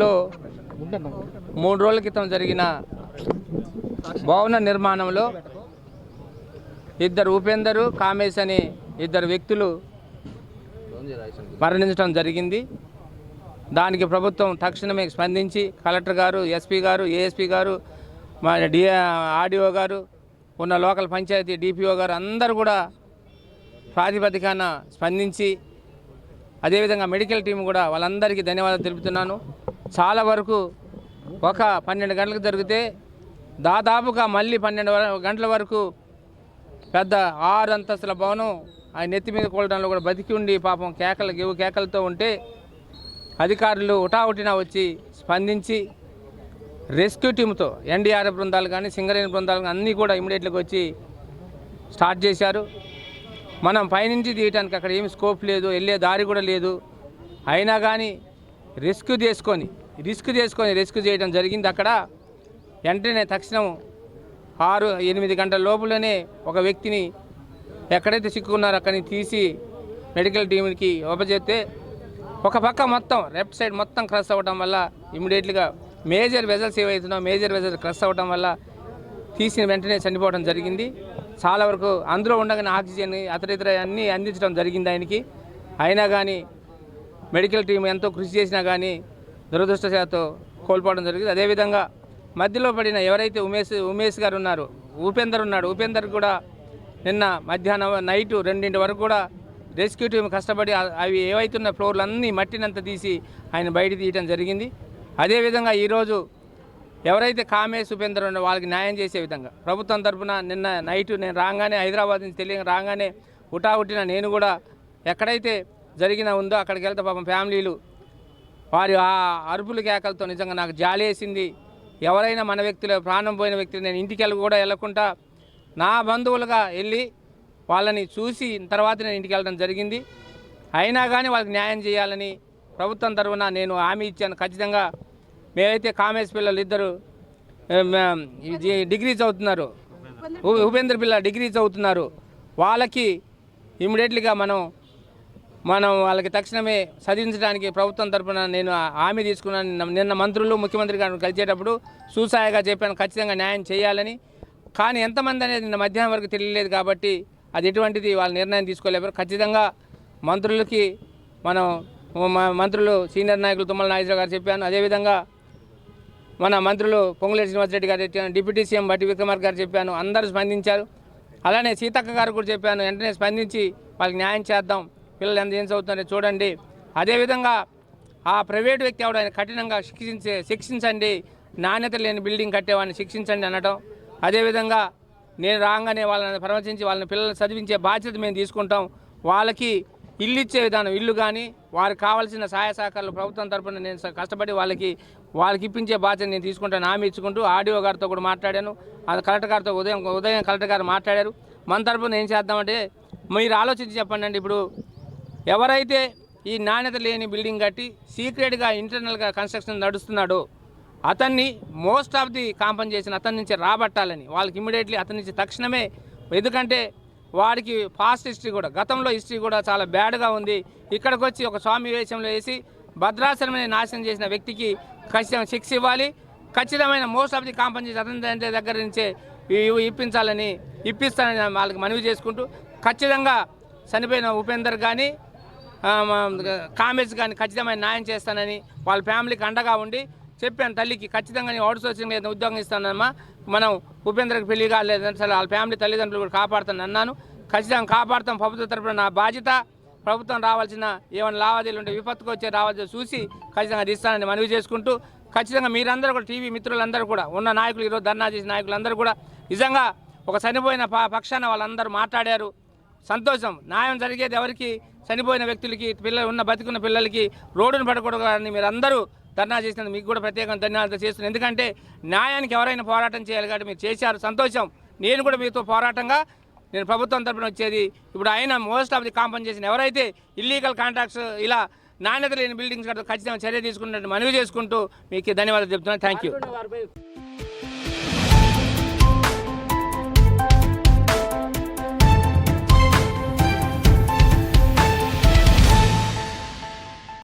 లో 3 రోజుల క్రితం జరిగిన భవన నిర్మాణంలో ఉపేందర్ కామేశ్ అనే 2 వ్యక్తులు మరణించడం జరిగింది. దానికి ప్రభుత్వం తక్షణమే స్పందించి కలెక్టర్ గారు, ఎస్పీ గారు, ఏఎస్పీ గారు, ఆర్డీఓ గారు, ఉన్న లోకల్ పంచాయతీ డిపిఓ గారు అందరూ కూడా ప్రాతిపదికన స్పందించి, అదేవిధంగా మెడికల్ టీం కూడా వాళ్ళందరికీ ధన్యవాదాలు తెలుపుతున్నాను. చాలా వరకు ఒక 12 గంటలకు జరిగితే దాదాపుగా మళ్ళీ 12 గంటల వరకు పెద్ద 6 అంతస్తుల భవనం ఆయన నెత్తి మీద కూలడంలో కూడా బతికి ఉండి పాపం కేకలతో ఉంటే అధికారులు ఉటావుటిన వచ్చి స్పందించి రెస్క్యూ టీంతో ఎన్డీఆర్ఎఫ్ బృందాలు కానీ సింగరేణి బృందాలు కానీ అన్నీ కూడా ఇమీడియట్గా వచ్చి స్టార్ట్ చేశారు. మనం పైనుంచి తీయటానికి అక్కడ ఏమి స్కోప్ లేదు, వెళ్ళే దారి కూడా లేదు. అయినా కానీ రిస్క్ చేసుకొని రెస్క్యూ చేయడం జరిగింది. అక్కడ వెంటనే తక్షణం 6-8 గంటల లోపలనే ఒక వ్యక్తిని ఎక్కడైతే చిక్కుకున్నారో అక్కడిని తీసి మెడికల్ టీంకి ఉపజేస్తే ఒక పక్క మొత్తం లెఫ్ట్ సైడ్ మొత్తం క్రష్ అవ్వడం వల్ల ఇమీడియట్గా మేజర్ వెజల్స్ ఏవైతున్నాయో మేజర్ వెజల్స్ క్రష్ అవ్వడం వల్ల తీసిన వెంటనే చనిపోవడం జరిగింది. చాలా వరకు అందులో ఉండగానే ఆక్సిజన్ ఇతర అన్నీ అందించడం జరిగింది ఆయనకి. అయినా కానీ మెడికల్ టీం ఎంతో కృషి చేసినా కానీ దురదృష్టవశాత్తు కోల్పోవడం జరిగింది. అదేవిధంగా మధ్యలో పడిన ఎవరైతే ఉమేష్ గారు ఉన్నారో, ఉపేందర్ కూడా నిన్న మధ్యాహ్నం నైటు 2 వరకు కూడా రెస్క్యూ టీం కష్టపడి అవి ఏవైతున్న ఫ్లోర్లు అన్నీ మట్టినంత తీసి ఆయన బయట తీయడం జరిగింది. అదేవిధంగా ఈరోజు ఎవరైతే కామేశ్ ఉపేందర్ ఉన్నారో వాళ్ళకి న్యాయం చేసే విధంగా ప్రభుత్వం తరఫున నిన్న నైటు నేను రాగానే హైదరాబాద్ నుంచి తెలియక రాగానే ఉటావుటిన నేను కూడా ఎక్కడైతే ఉందో అక్కడికి వెళ్తే పాపం ఫ్యామిలీలు వారి ఆ అరుపులు కేకలతో నిజంగా నాకు జాలి వేసింది. ఎవరైనా మన వ్యక్తులు ప్రాణం పోయిన వ్యక్తులు నేను ఇంటికి వెళ్ళకుండా నా బంధువులుగా వెళ్ళి వాళ్ళని చూసి తర్వాత నేను ఇంటికి వెళ్ళడం జరిగింది. అయినా కానీ వాళ్ళకి న్యాయం చేయాలని ప్రభుత్వం తరఫున నేను హామీ ఇచ్చాను. ఖచ్చితంగా మేమైతే కామేశ్ పిల్లలు 2 డిగ్రీ చదువుతున్నారు, ఉపేంద్ర పిల్ల డిగ్రీ చదువుతున్నారు, వాళ్ళకి ఇమ్మీడియట్లీగా మనం వాళ్ళకి తక్షణమే చదివించడానికి ప్రభుత్వం తరఫున నేను హామీ తీసుకున్నాను. నిన్న మంత్రులు ముఖ్యమంత్రి గారిని కలిసేటప్పుడు సూసాయగా చెప్పాను ఖచ్చితంగా న్యాయం చేయాలని. కానీ ఎంతమంది అనేది నిన్న మధ్యాహ్నం వరకు తెలియలేదు కాబట్టి అది ఎటువంటిది వాళ్ళ నిర్ణయం తీసుకోలేరు. ఖచ్చితంగా మంత్రులకి మంత్రులు సీనియర్ నాయకులు తుమ్మల నాగేశ్వరరావు గారు చెప్పాను. అదేవిధంగా మన మంత్రులు పొంగులేటి శ్రీనివాసరెడ్డి గారు చెప్పాను, డిప్యూటీ సీఎం బట్టి విక్రమార్క గారు చెప్పాను, అందరూ స్పందించారు. అలానే సీతక్క గారు కూడా చెప్పాను, వెంటనే స్పందించి వాళ్ళకి న్యాయం చేద్దాం, పిల్లలు ఏం చదువుతున్నారో చూడండి. అదేవిధంగా ఆ ప్రైవేటు వ్యక్తి ఎవడైనా కఠినంగా శిక్షించండి, నాణ్యత లేని బిల్డింగ్ కట్టేవాడిని శిక్షించండి అనడం. అదేవిధంగా నేను రాగానే వాళ్ళని పరామర్శించి వాళ్ళని పిల్లల్ని చదివించే బాధ్యత మేము తీసుకుంటాం. వాళ్ళకి ఇల్లు ఇచ్చే విధానం, ఇల్లు కానీ వారికి కావాల్సిన సహాయ సహకారాలు ప్రభుత్వం తరఫున నేను కష్టపడి వాళ్ళకి ఇప్పించే బాధ్యత నేను తీసుకుంటాను హామీ ఇచ్చుకుంటూ ఆర్డీఓ గారితో కూడా మాట్లాడాను. కలెక్టర్ గారితో ఉదయం కలెక్టర్ గారు మాట్లాడారు. మన తరఫున ఏం చేద్దామంటే మీరు ఆలోచించి చెప్పండి అండి. ఇప్పుడు ఎవరైతే ఈ నాణ్యత లేని బిల్డింగ్ కట్టి సీక్రెట్గా ఇంటర్నల్గా కన్స్ట్రక్షన్ నడుస్తున్నాడో అతన్ని మోస్ట్ ఆఫ్ ది కాంపన్సేషన్ అతని నుంచి రాబట్టాలని వాళ్ళకి ఇమ్మీడియట్లీ అతని నుంచి తక్షణమే, ఎందుకంటే వాడికి పాస్ట్ హిస్టరీ కూడా గతంలో హిస్టరీ కూడా చాలా బ్యాడ్గా ఉంది. ఇక్కడికి వచ్చి ఒక స్వామి వేషంలో వేసి భద్రాచలమని నాశనం చేసిన వ్యక్తికి ఖచ్చితంగా శిక్ష ఇవ్వాలి. ఖచ్చితమైన మోస్ట్ ఆఫ్ ది కాంపన్సేషన్ అతని దగ్గర నుంచే ఇప్పిస్తానని వాళ్ళకి మనవి చేసుకుంటూ ఖచ్చితంగా చనిపోయిన ఉపేందర్ కానీ కామేశ్ కానీ ఖచ్చితమైన న్యాయం చేస్తానని వాళ్ళ ఫ్యామిలీకి అండగా ఉండి చెప్పాను. తల్లికి ఖచ్చితంగా నేను అవుట్ సోర్సింగ్ లేదా ఉద్యోగం ఇస్తానమ్మా, మనం ఉపేంద్రకి పెళ్లి కాలేదని సరే వాళ్ళ ఫ్యామిలీ తల్లిదండ్రులు కూడా కాపాడుతాను అన్నాను. ఖచ్చితంగా కాపాడుతాం. ప్రభుత్వం తరపున నా బాధ్యత. ప్రభుత్వం రావాల్సిన ఏమైనా లావాదేవీలు ఉంటే విపత్తుకు వచ్చే రావాల్సి చూసి ఖచ్చితంగా అది ఇస్తానని మనవి చేసుకుంటూ ఖచ్చితంగా మీరందరూ కూడా టీవీ మిత్రులందరూ కూడా ఉన్న నాయకులు, ఈరోజు ధర్నా చేసిన నాయకులందరూ కూడా నిజంగా ఒక చనిపోయిన పక్షాన వాళ్ళందరూ మాట్లాడారు. సంతోషం. న్యాయం జరిగేది ఎవరికి? చనిపోయిన వ్యక్తులకి, బతికున్న పిల్లలకి రోడ్డును పడకూడదని మీరందరూ ధర్నా చేసినందుకు మీకు కూడా ప్రత్యేకంగా ధన్యవాదాలు చేస్తున్నాను. ఎందుకంటే న్యాయానికి ఎవరైనా పోరాటం చేయాలి కాబట్టి మీరు చేశారు, సంతోషం. నేను కూడా మీతో పోరాటంగా నేను ప్రభుత్వం తరపున వచ్చేది. ఇప్పుడు ఆయన మోస్ట్ ఆఫ్ ది కాంపన్సేషన్ ఎవరైతే ఇల్లీగల్ కాంట్రాక్ట్స్ ఇలా నాణ్యత లేని బిల్డింగ్స్ ఖచ్చితంగా చర్య తీసుకున్నట్టు మనవి చేసుకుంటూ మీకు ధన్యవాదాలు చెప్తున్నాను. Thank you.